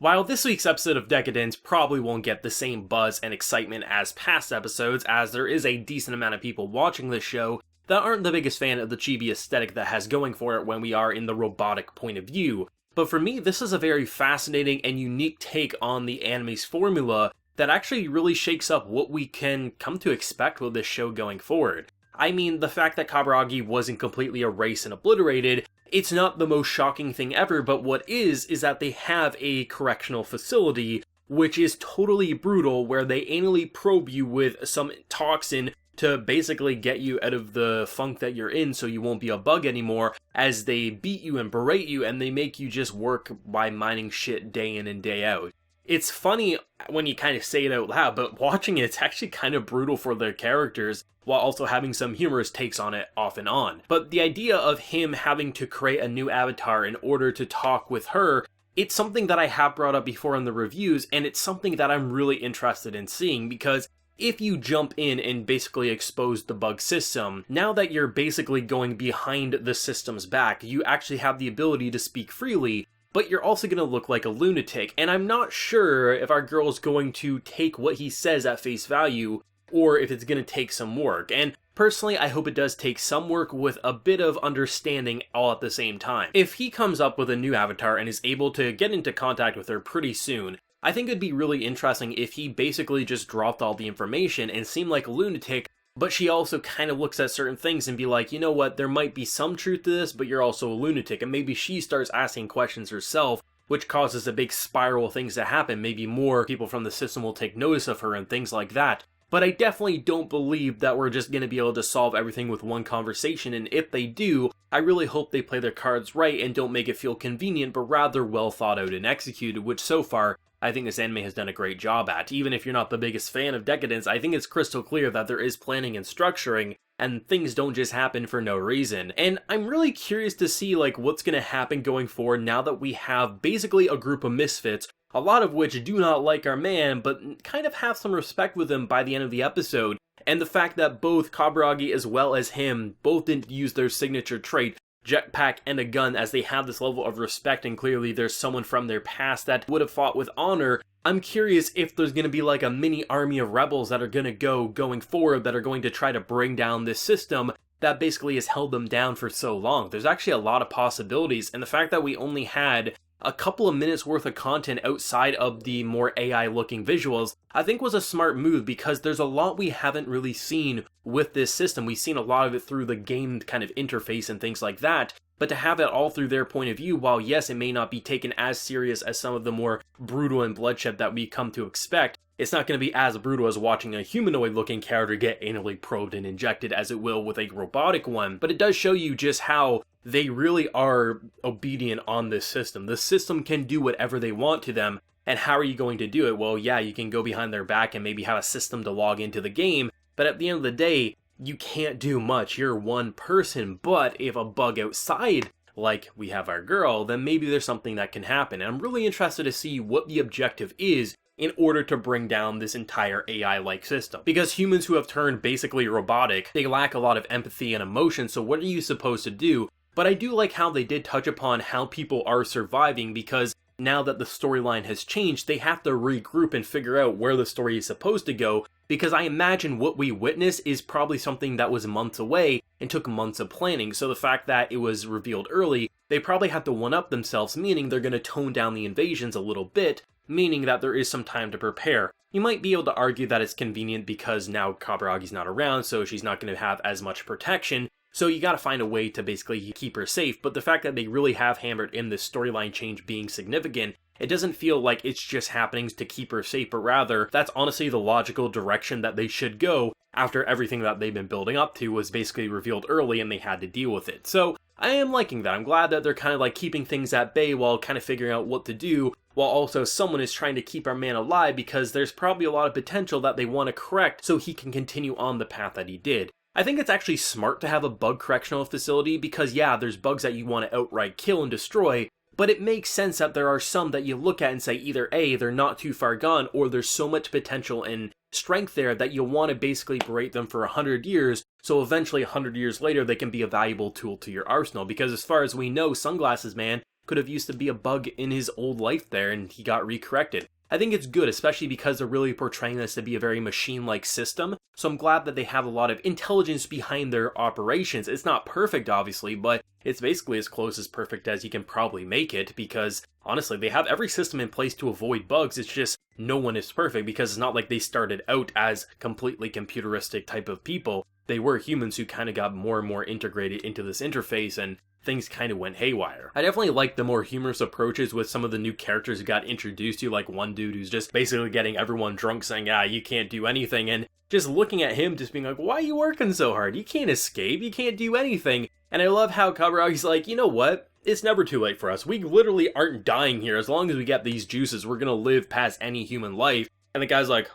While this week's episode of Deca Dence probably won't get the same buzz and excitement as past episodes, as there is a decent amount of people watching this show that aren't the biggest fan of the chibi aesthetic that has going for it when we are in the robotic point of view, but for me this is a very fascinating and unique take on the anime's formula that actually really shakes up what we can come to expect with this show going forward. I mean, the fact that Kaburagi wasn't completely erased and obliterated, it's not the most shocking thing ever, but what is that they have a correctional facility, which is totally brutal, where they anally probe you with some toxin to basically get you out of the funk that you're in so you won't be a bug anymore, as they beat you and berate you and they make you just work by mining shit day in and day out. It's funny when you kind of say it out loud, but watching it, it's actually kind of brutal for the characters, while also having some humorous takes on it off and on. But the idea of him having to create a new avatar in order to talk with her, it's something that I have brought up before in the reviews, and it's something that I'm really interested in seeing, because if you jump in and basically expose the bug system, now that you're basically going behind the system's back, you actually have the ability to speak freely, but you're also going to look like a lunatic, and I'm not sure if our girl's going to take what he says at face value, or if it's going to take some work, and personally I hope it does take some work with a bit of understanding all at the same time. If he comes up with a new avatar and is able to get into contact with her pretty soon, I think it'd be really interesting if he basically just dropped all the information and seemed like a lunatic, but she also kind of looks at certain things and be like, you know what, there might be some truth to this, but you're also a lunatic, and maybe she starts asking questions herself, which causes a big spiral of things to happen. Maybe more people from the system will take notice of her and things like that. But I definitely don't believe that we're just going to be able to solve everything with one conversation, and if they do, I really hope they play their cards right and don't make it feel convenient, but rather well thought out and executed, which so far, I think this anime has done a great job at. Even if you're not the biggest fan of Deca Dence, I think it's crystal clear that there is planning and structuring, and things don't just happen for no reason. And I'm really curious to see what's going to happen going forward now that we have basically a group of misfits, a lot of which do not like our man, but kind of have some respect with him by the end of the episode. And the fact that both Kaburagi as well as him both didn't use their signature trait, jetpack and a gun, as they have this level of respect, and clearly there's someone from their past that would have fought with honor. I'm curious if there's going to be a mini army of rebels that are going to going forward, that are going to try to bring down this system that basically has held them down for so long. There's actually a lot of possibilities, and the fact that we only had a couple of minutes worth of content outside of the more AI looking visuals, I think was a smart move, because there's a lot we haven't really seen with this system. We've seen a lot of it through the game kind of interface and things like that, but to have it all through their point of view, while yes, it may not be taken as serious as some of the more brutal and bloodshed that we come to expect, it's not going to be as brutal as watching a humanoid looking character get anally probed and injected as it will with a robotic one, but it does show you just how they really are obedient on this system. The system can do whatever they want to them, and how are you going to do it? Well, yeah, you can go behind their back and maybe have a system to log into the game, but at the end of the day, you can't do much. You're one person, but if a bug outside, like we have our girl, then maybe there's something that can happen. And I'm really interested to see what the objective is in order to bring down this entire AI-like system. Because humans who have turned basically robotic, they lack a lot of empathy and emotion, so what are you supposed to do? But I do like how they did touch upon how people are surviving, because now that the storyline has changed, they have to regroup and figure out where the story is supposed to go, because I imagine what we witness is probably something that was months away and took months of planning, so the fact that it was revealed early, they probably had to one-up themselves, meaning they're going to tone down the invasions a little bit, meaning that there is some time to prepare. You might be able to argue that it's convenient because now Kaburagi's not around, so she's not going to have as much protection, so you gotta find a way to basically keep her safe, but the fact that they really have hammered in this storyline change being significant, it doesn't feel like it's just happening to keep her safe, but rather, that's honestly the logical direction that they should go after everything that they've been building up to was basically revealed early and they had to deal with it. So, I am liking that. I'm glad that they're kind of keeping things at bay while kind of figuring out what to do, while also someone is trying to keep our man alive, because there's probably a lot of potential that they want to correct so he can continue on the path that he did. I think it's actually smart to have a bug correctional facility because, yeah, there's bugs that you want to outright kill and destroy, but it makes sense that there are some that you look at and say either A, they're not too far gone, or there's so much potential and strength there that you'll want to basically berate them for 100 years, so eventually 100 years later they can be a valuable tool to your arsenal, because as far as we know, Sunglasses Man could have used to be a bug in his old life there and he got recorrected. I think it's good, especially because they're really portraying this to be a very machine-like system, so I'm glad that they have a lot of intelligence behind their operations. It's not perfect, obviously, but it's basically as close as perfect as you can probably make it, because, honestly, they have every system in place to avoid bugs. It's just no one is perfect, because it's not like they started out as completely computeristic type of people. They were humans who kind of got more and more integrated into this interface, and things kind of went haywire. I definitely like the more humorous approaches with some of the new characters who got introduced to, like one dude who's just basically getting everyone drunk saying, you can't do anything, and just looking at him just being like, why are you working so hard? You can't escape, you can't do anything. And I love how Kaburagi's like, you know what? It's never too late for us. We literally aren't dying here. As long as we get these juices, we're gonna live past any human life. And the guy's like,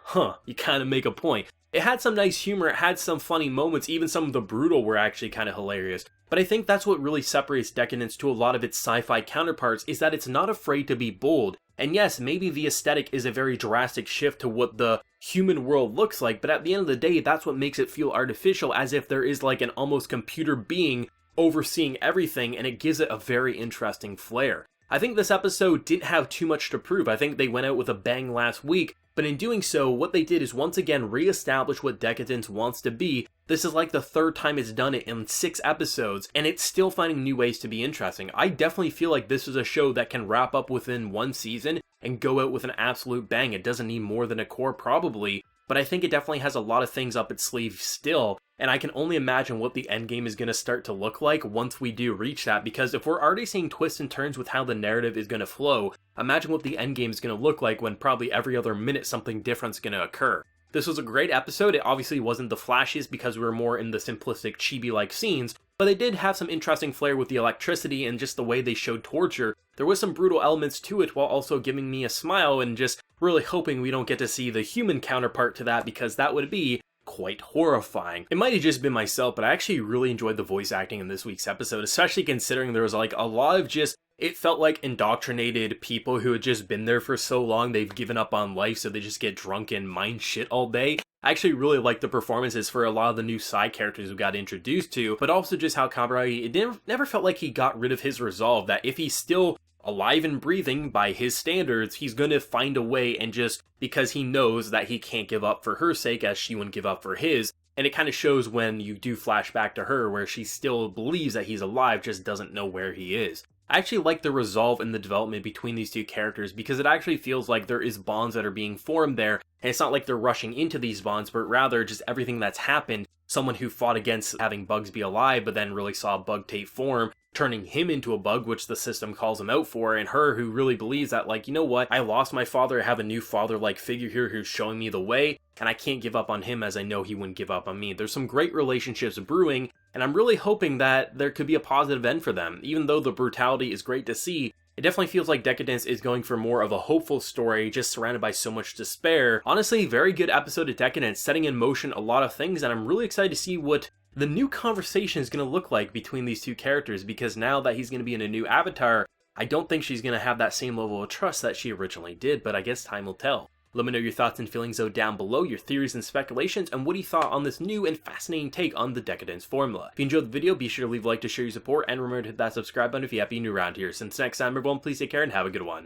you kind of make a point. It had some nice humor, it had some funny moments, even some of the brutal were actually kind of hilarious. But I think that's what really separates Deca Dence to a lot of its sci-fi counterparts, is that it's not afraid to be bold. And yes, maybe the aesthetic is a very drastic shift to what the human world looks like, but at the end of the day, that's what makes it feel artificial, as if there is like an almost computer being overseeing everything, and it gives it a very interesting flair. I think this episode didn't have too much to prove. I think they went out with a bang last week, but in doing so, what they did is once again re-establish what Deca Dence wants to be. This is like the third time it's done it in 6 episodes, and it's still finding new ways to be interesting. I definitely feel like this is a show that can wrap up within 1 season and go out with an absolute bang. It doesn't need more than a core probably, but I think it definitely has a lot of things up its sleeve still, and I can only imagine what the endgame is going to start to look like once we do reach that, because if we're already seeing twists and turns with how the narrative is going to flow, imagine what the endgame is going to look like when probably every other minute something different is going to occur. This was a great episode. It obviously wasn't the flashiest because we were more in the simplistic chibi-like scenes, but they did have some interesting flair with the electricity and just the way they showed torture. There was some brutal elements to it while also giving me a smile and just really hoping we don't get to see the human counterpart to that, because that would be quite horrifying. It might have just been myself, but I actually really enjoyed the voice acting in this week's episode, especially considering there was like a lot of just, it felt like indoctrinated people who had just been there for so long they've given up on life, so they just get drunk and mind shit all day. I actually really liked the performances for a lot of the new side characters we got introduced to, but also just how Kaburagi, it never felt like he got rid of his resolve, that if he's still alive and breathing by his standards, he's going to find a way, and just because he knows that he can't give up for her sake as she wouldn't give up for his. And it kind of shows when you do flash back to her where she still believes that he's alive, just doesn't know where he is. I actually like the resolve and the development between these two characters, because it actually feels like there is bonds that are being formed there, and it's not like they're rushing into these bonds, but rather just everything that's happened, someone who fought against having bugs be alive but then really saw a bug take form, turning him into a bug, which the system calls him out for, and her who really believes that, like, you know what, I lost my father, I have a new father-like figure here who's showing me the way, and I can't give up on him as I know he wouldn't give up on me. There's some great relationships brewing, and I'm really hoping that there could be a positive end for them. Even though the brutality is great to see, it definitely feels like Deca Dence is going for more of a hopeful story, just surrounded by so much despair. Honestly, very good episode of Deca Dence, setting in motion a lot of things, and I'm really excited to see what the new conversation is going to look like between these two characters, because now that he's going to be in a new avatar, I don't think she's going to have that same level of trust that she originally did, but I guess time will tell. Let me know your thoughts and feelings though down below, your theories and speculations, and what you thought on this new and fascinating take on the Deca Dence formula. If you enjoyed the video, be sure to leave a like to show your support, and remember to hit that subscribe button if you happen to be new around here. Since next time everyone, please take care and have a good one.